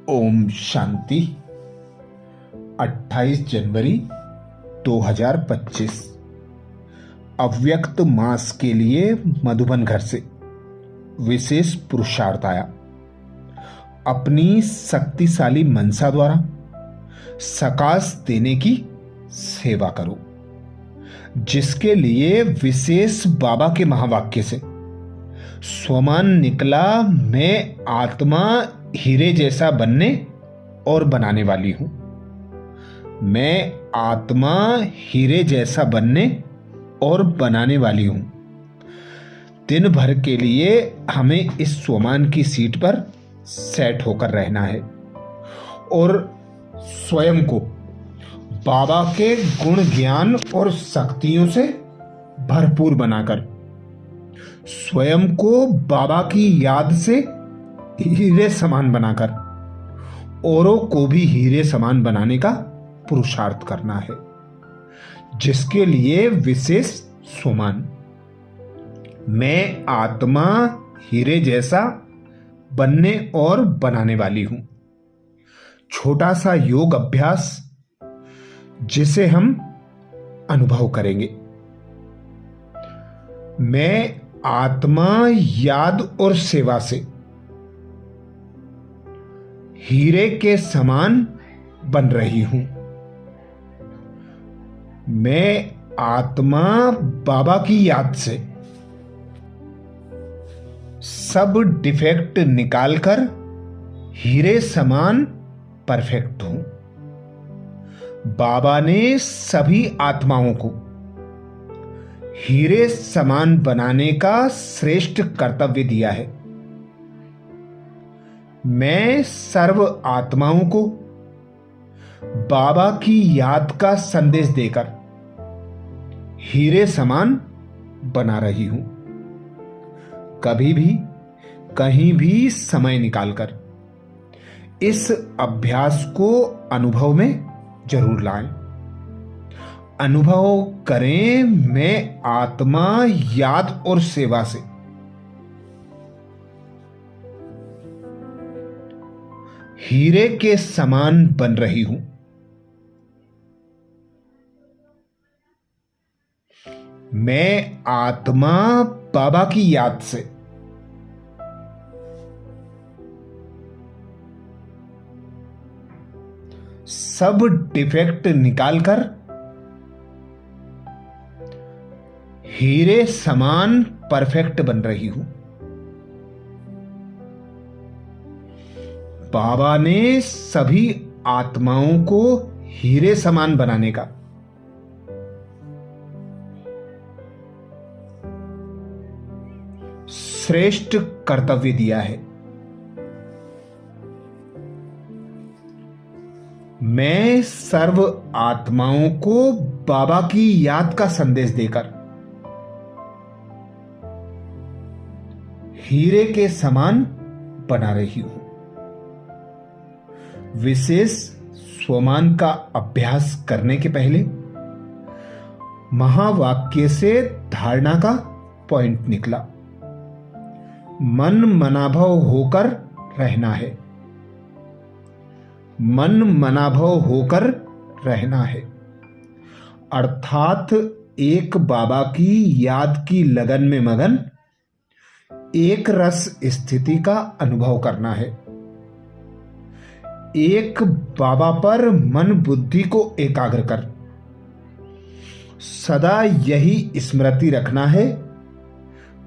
ओम शांति। 28 जनवरी 2025 अव्यक्त मास के लिए मधुबन घर से विशेष पुरुषार्थ आया। अपनी शक्तिशाली मनसा द्वारा सकाश देने की सेवा करो, जिसके लिए विशेष बाबा के महावाक्य से स्वमान निकला। मैं आत्मा हीरे जैसा बनने और बनाने वाली हूं। मैं आत्मा हीरे जैसा बनने और बनाने वाली हूं। दिन भर के लिए हमें इस स्वमान की सीट पर सेट होकर रहना है और स्वयं को बाबा के गुण ज्ञान और शक्तियों से भरपूर बनाकर स्वयं को बाबा की याद से हीरे समान बनाकर औरों को भी हीरे समान बनाने का पुरुषार्थ करना है, जिसके लिए विशेष स्वमान। मैं आत्मा हीरे जैसा बनने और बनाने वाली हूं। छोटा सा योग अभ्यास जिसे हम अनुभव करेंगे। मैं आत्मा याद और सेवा से हीरे के समान बन रही हूं। मैं आत्मा बाबा की याद से सब डिफेक्ट निकालकर हीरे समान परफेक्ट हूं। बाबा ने सभी आत्माओं को हीरे समान बनाने का श्रेष्ठ कर्तव्य दिया है। मैं सर्व आत्माओं को बाबा की याद का संदेश देकर हीरे समान बना रही हूं। कभी भी कहीं भी समय निकालकर इस अभ्यास को अनुभव में जरूर लाएं। अनुभव करें, मैं आत्मा याद और सेवा से हीरे के समान बन रही हूं। मैं आत्मा बाबा की याद से सब डिफेक्ट निकालकर हीरे समान परफेक्ट बन रही हूं। बाबा ने सभी आत्माओं को हीरे समान बनाने का श्रेष्ठ कर्तव्य दिया है। मैं सर्व आत्माओं को बाबा की याद का संदेश देकर हीरे के समान बना रही हूं। विशेष स्वमान का अभ्यास करने के पहले महावाक्य से धारणा का पॉइंट निकला। मन मनाभव होकर रहना है। मन मनाभव होकर रहना है, अर्थात एक बाबा की याद की लगन में मगन एक रस स्थिति का अनुभव करना है। एक बाबा पर मन बुद्धि को एकाग्र कर सदा यही स्मृति रखना है,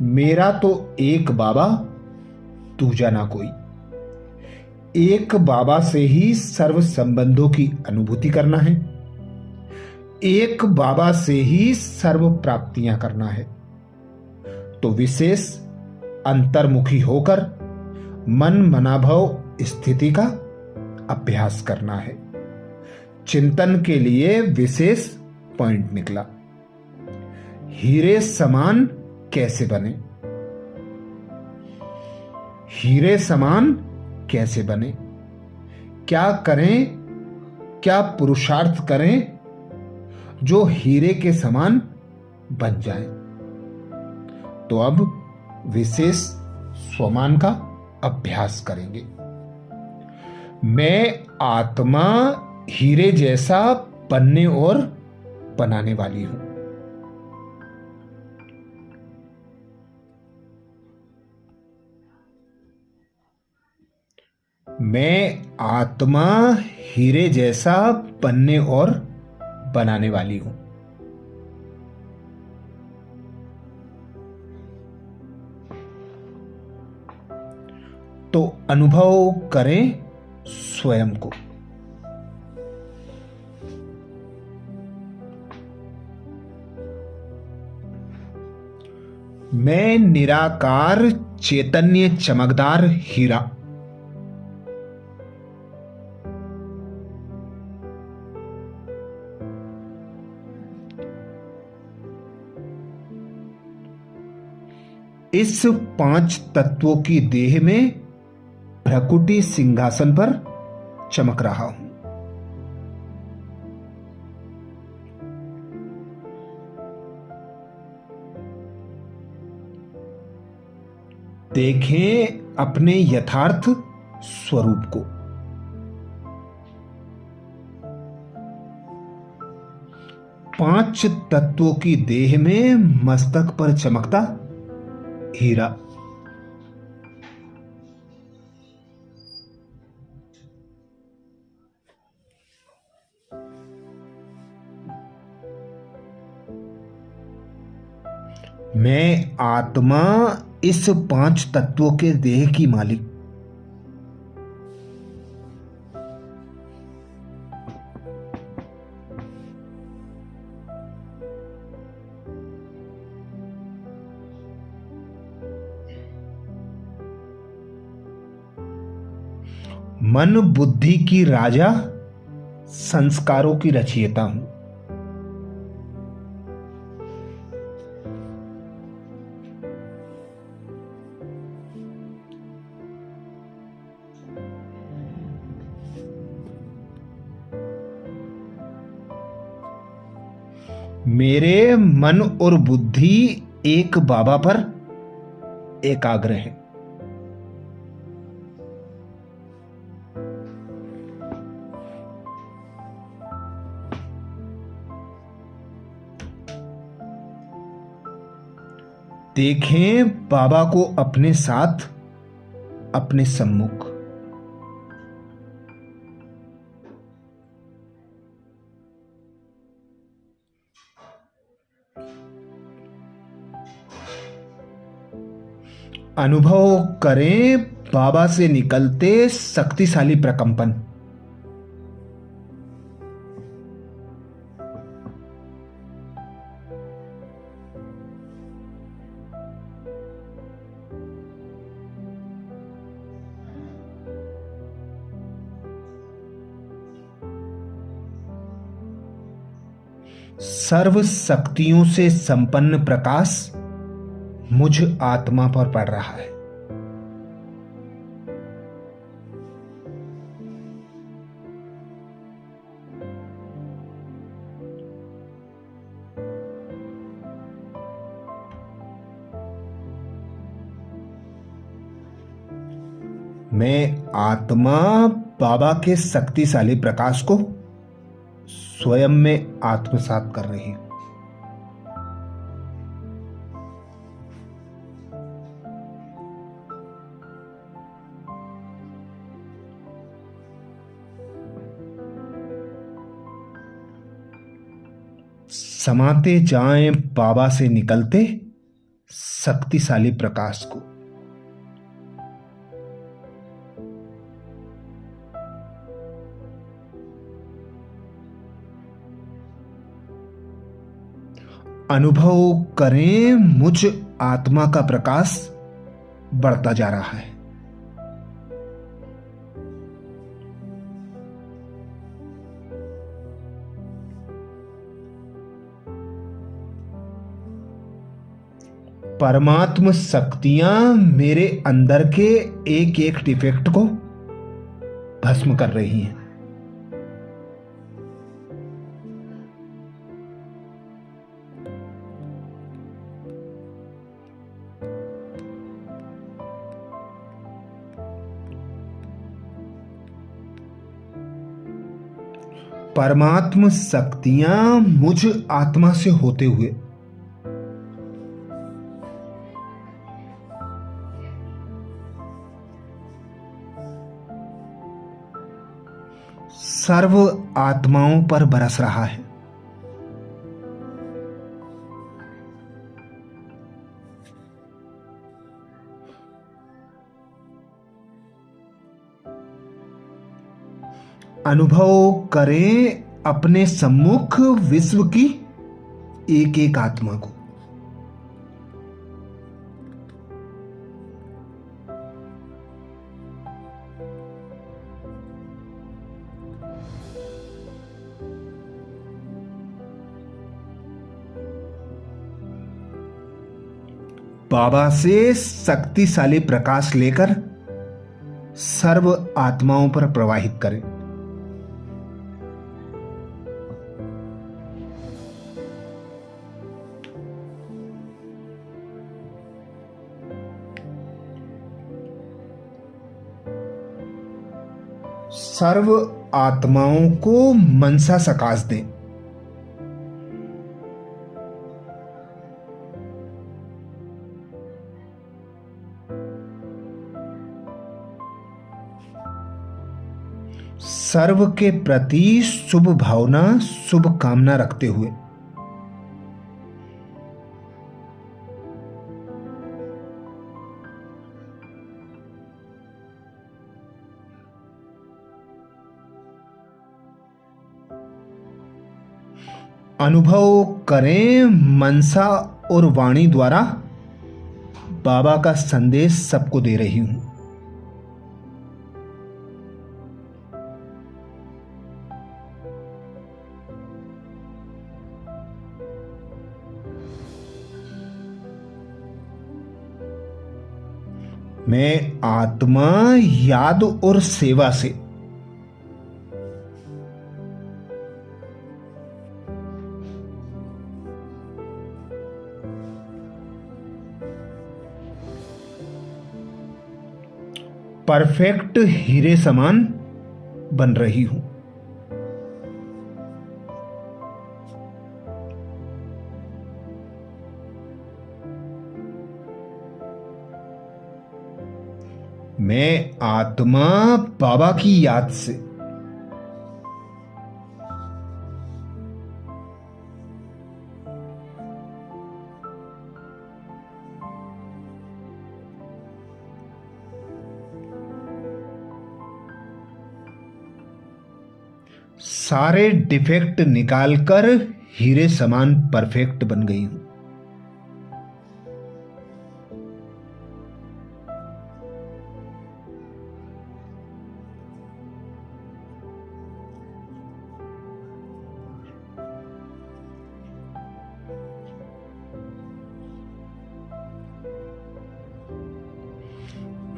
मेरा तो एक बाबा, दूजा ना कोई। एक बाबा से ही सर्व संबंधों की अनुभूति करना है। एक बाबा से ही सर्व प्राप्तियां करना है। तो विशेष अंतर्मुखी होकर मन मनाभव स्थिति का अभ्यास करना है। चिंतन के लिए विशेष पॉइंट निकला। हीरे समान कैसे बने? हीरे समान कैसे बने? क्या करें, क्या पुरुषार्थ करें जो हीरे के समान बन जाए? तो अब विशेष स्वमान का अभ्यास करेंगे। मैं आत्मा हीरे जैसा बनने और बनाने वाली हूं। मैं आत्मा हीरे जैसा बनने और बनाने वाली हूं। तो अनुभव करें स्वयं को। मैं निराकार चैतन्य चमकदार हीरा। इस 5 तत्वों की देह में भ्रकुटी सिंहासन पर चमक रहा हूं। देखें अपने यथार्थ स्वरूप को। पांच तत्वों की देह में मस्तक पर चमकता हीरा। मैं आत्मा इस 5 तत्वों के देह की मालिक। मन बुद्धि की राजा, संस्कारों की रचयिता हूं। मेरे मन और बुद्धि एक बाबा पर एकाग्र है। देखें बाबा को अपने साथ, अपने सम्मुख। अनुभव करें बाबा से निकलते शक्तिशाली प्रकंपन। सर्व शक्तियों से संपन्न प्रकाश मुझ आत्मा पर पड़ रहा है। मैं आत्मा बाबा के शक्तिशाली प्रकाश को स्वयं में आत्मसात कर रही हूं। समाते जाएं बाबा से निकलते शक्तिशाली प्रकाश को। अनुभव करें मुझ आत्मा का प्रकाश बढ़ता जा रहा है। परमात्म शक्तियां मेरे अंदर के एक एक डिफेक्ट को भस्म कर रही हैं। परमात्म शक्तियां मुझ आत्मा से होते हुए सर्व आत्माओं पर बरस रहा है। अनुभव करें अपने सम्मुख विश्व की एक एक आत्मा को। बाबा से शक्तिशाली प्रकाश लेकर सर्व आत्माओं पर प्रवाहित करें। सर्व आत्माओं को मनसा सकाश दें। सर्व के प्रति शुभ भावना, शुभ कामना रखते हुए अनुभव करें मनसा और वाणी द्वारा बाबा का संदेश सबको दे रही हूं। मैं आत्मा, याद और सेवा से परफेक्ट हीरे समान बन रही हूं। मैं आत्मा बाबा की याद से सारे डिफेक्ट निकालकर हीरे समान परफेक्ट बन गई हूं।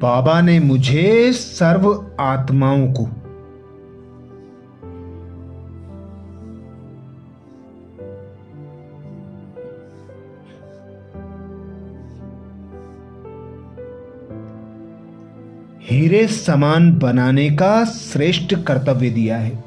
बाबा ने मुझे सर्व आत्माओं को हीरे समान बनाने का श्रेष्ठ कर्तव्य दिया है।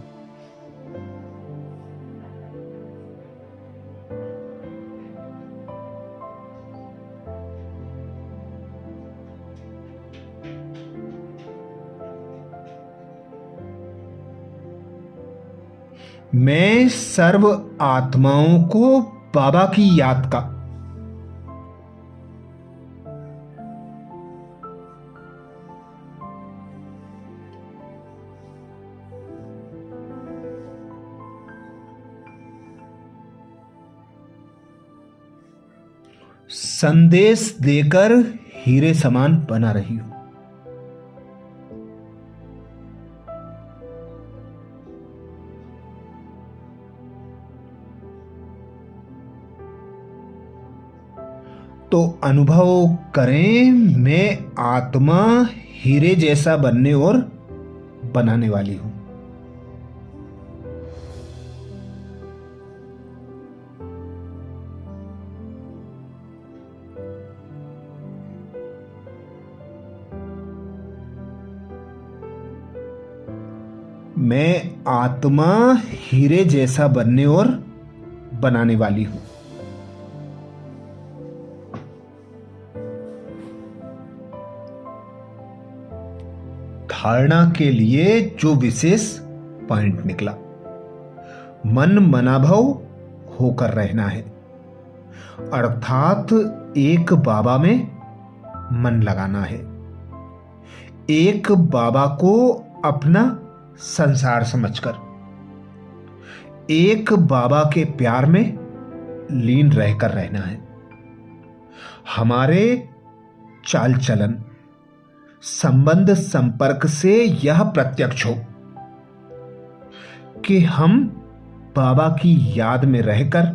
मैं सर्व आत्माओं को बाबा की याद का संदेश देकर हीरे समान बना रही हूं। तो अनुभव करें मैं आत्मा हीरे जैसा बनने और बनाने वाली हूं। मैं आत्मा हीरे जैसा बनने और बनाने वाली हूं। धारणा के लिए जो विशेष पॉइंट निकला, मन मनाभव होकर रहना है, अर्थात एक बाबा में मन लगाना है, एक बाबा को अपना संसार समझकर एक बाबा के प्यार में लीन रहकर रहना है। हमारे चाल चलन, संबंध, संपर्क से यह प्रत्यक्ष हो कि हम बाबा की याद में रहकर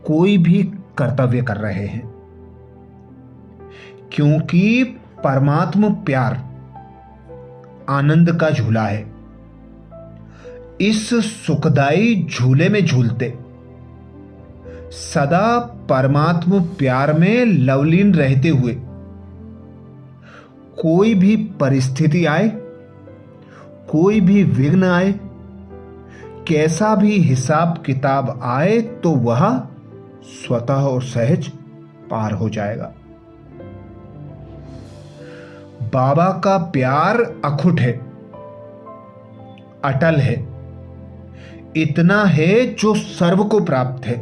कोई भी कर्तव्य कर रहे हैं, क्योंकि परमात्मा प्यार आनंद का झूला है। इस सुखदाई झूले में झूलते सदा परमात्मा प्यार में लवलीन रहते हुए कोई भी परिस्थिति आए, कोई भी विघ्न आए, कैसा भी हिसाब किताब आए, तो वह स्वतः और सहज पार हो जाएगा। बाबा का प्यार अखुट है, अटल है, इतना है जो सर्व को प्राप्त है,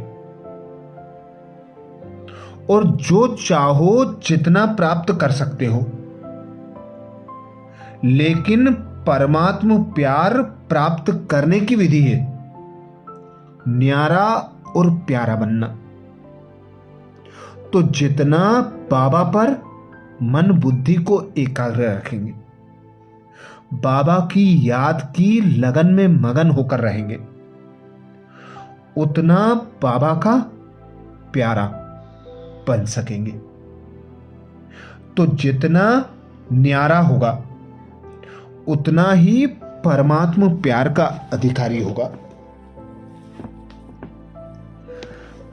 और जो चाहो जितना प्राप्त कर सकते हो। लेकिन परमात्मा प्यार प्राप्त करने की विधि है न्यारा और प्यारा बनना। तो जितना बाबा पर मन बुद्धि को एकाग्र रखेंगे, बाबा की याद की लगन में मगन होकर रहेंगे, उतना बाबा का प्यारा बन सकेंगे। तो जितना न्यारा होगा उतना ही परमात्मा प्यार का अधिकारी होगा।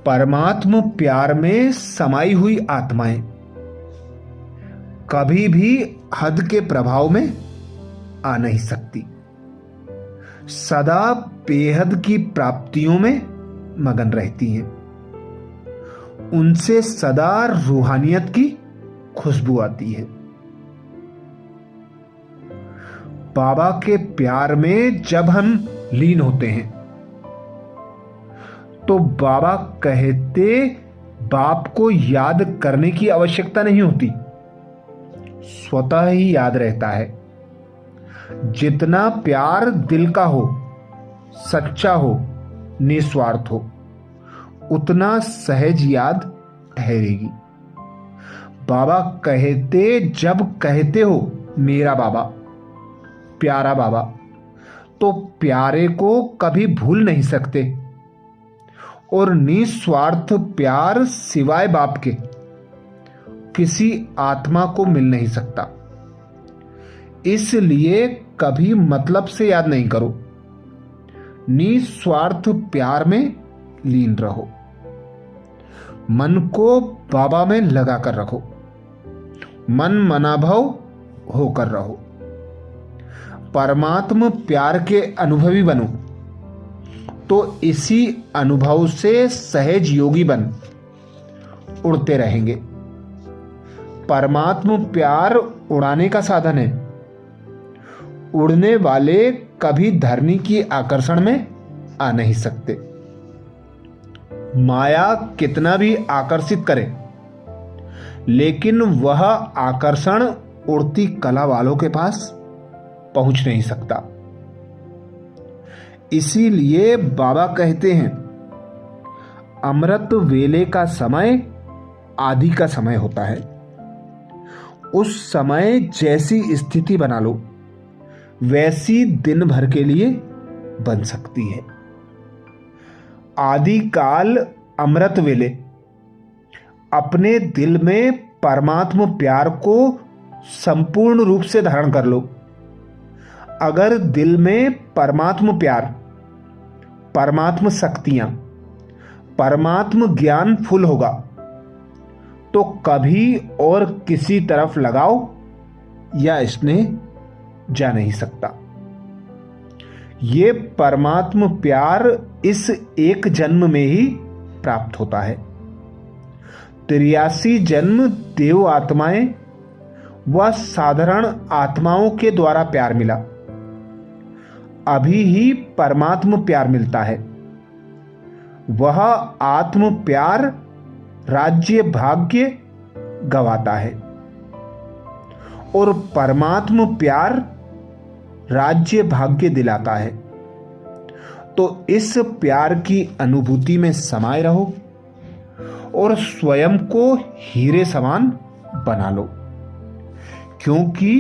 परमात्मा प्यार में समाई हुई आत्माएं कभी भी हद के प्रभाव में आ नहीं सकती, सदा बेहद की प्राप्तियों में मगन रहती हैं। उनसे सदा रूहानियत की खुशबू आती है। बाबा के प्यार में जब हम लीन होते हैं तो बाबा कहते बाप को याद करने की आवश्यकता नहीं होती, स्वतः ही याद रहता है। जितना प्यार दिल का हो, सच्चा हो, निस्वार्थ हो, उतना सहज याद ठहरेगी। बाबा कहते जब कहते हो मेरा बाबा, प्यारा बाबा, तो प्यारे को कभी भूल नहीं सकते, और निस्वार्थ प्यार सिवाय बाप के किसी आत्मा को मिल नहीं सकता। इसलिए कभी मतलब से याद नहीं करो, निस्वार्थ प्यार में लीन रहो। मन को बाबा में लगा कर रखो, मन मनाभव होकर रहो। परमात्मा प्यार के अनुभवी बनो, तो इसी अनुभव से सहज योगी बन उड़ते रहेंगे। परमात्मा प्यार उड़ाने का साधन है। उड़ने वाले कभी धरनी की आकर्षण में आ नहीं सकते। माया कितना भी आकर्षित करे, लेकिन वह आकर्षण उड़ती कला वालों के पास पहुंच नहीं सकता। इसीलिए बाबा कहते हैं अमृत वेले का समय आदि का समय होता है। उस समय जैसी स्थिति बना लो, वैसी दिन भर के लिए बन सकती है। आदि काल अमृत वेले अपने दिल में परमात्मा प्यार को संपूर्ण रूप से धारण कर लो। अगर दिल में परमात्मा प्यार, परमात्मा शक्तियां, परमात्मा ज्ञान फुल होगा, तो कभी और किसी तरफ लगाओ या स्नेह जा नहीं सकता। ये परमात्म प्यार इस एक जन्म में ही प्राप्त होता है। 83 जन्म देव आत्माएं व साधारण आत्माओं के द्वारा प्यार मिला, अभी ही परमात्म प्यार मिलता है। वह आत्म प्यार राज्य भाग्य गवाता है और परमात्म प्यार राज्य भाग्य दिलाता है। तो इस प्यार की अनुभूति में समाये रहो और स्वयं को हीरे समान बना लो, क्योंकि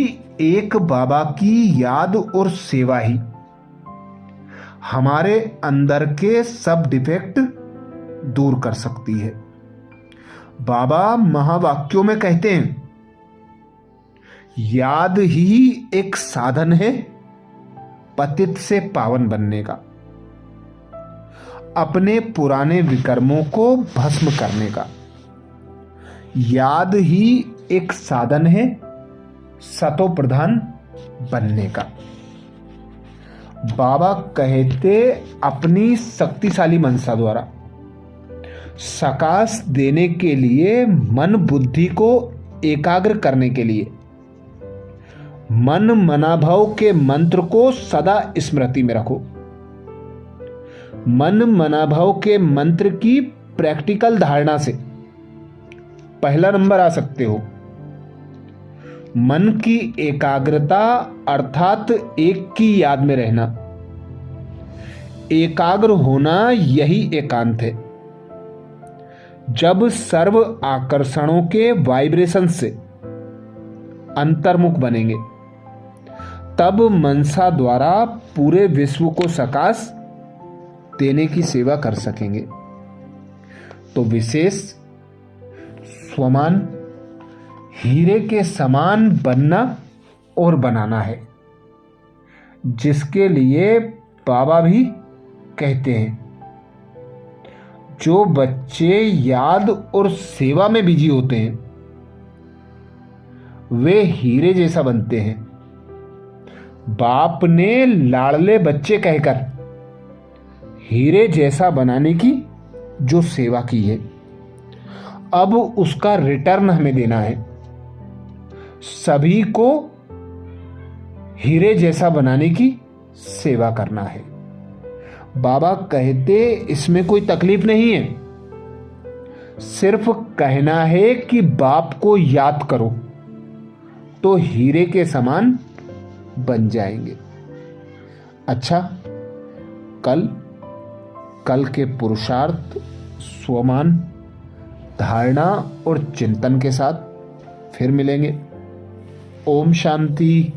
एक बाबा की याद और सेवा ही हमारे अंदर के सब डिफेक्ट दूर कर सकती है। बाबा महावाक्यों में कहते हैं, याद ही एक साधन है पतित से पावन बनने का, अपने पुराने विकर्मों को भस्म करने का। याद ही एक साधन है सतो प्रधान बनने का। बाबा कहते अपनी शक्तिशाली मनसा द्वारा सकाश देने के लिए, मन बुद्धि को एकाग्र करने के लिए मन मनाभव के मंत्र को सदा स्मृति में रखो। मन मनाभव के मंत्र की प्रैक्टिकल धारणा से पहला नंबर आ सकते हो। मन की एकाग्रता अर्थात एक की याद में रहना, एकाग्र होना यही एकांत है। जब सर्व आकर्षणों के वाइब्रेशन से अंतर्मुख बनेंगे, तब मनसा द्वारा पूरे विश्व को सकाश देने की सेवा कर सकेंगे। तो विशेष स्वमान हीरे के समान बनना और बनाना है, जिसके लिए बाबा भी कहते हैं, जो बच्चे याद और सेवा में बिजी होते हैं वे हीरे जैसा बनते हैं। बाप ने लाडले बच्चे कहकर हीरे जैसा बनाने की जो सेवा की है, अब उसका रिटर्न हमें देना है। सभी को हीरे जैसा बनाने की सेवा करना है। बाबा कहते इसमें कोई तकलीफ नहीं है, सिर्फ कहना है कि बाप को याद करो तो हीरे के समान बन जाएंगे। अच्छा, कल के पुरुषार्थ, स्वमान, धारणा और चिंतन के साथ फिर मिलेंगे। ओम शांति।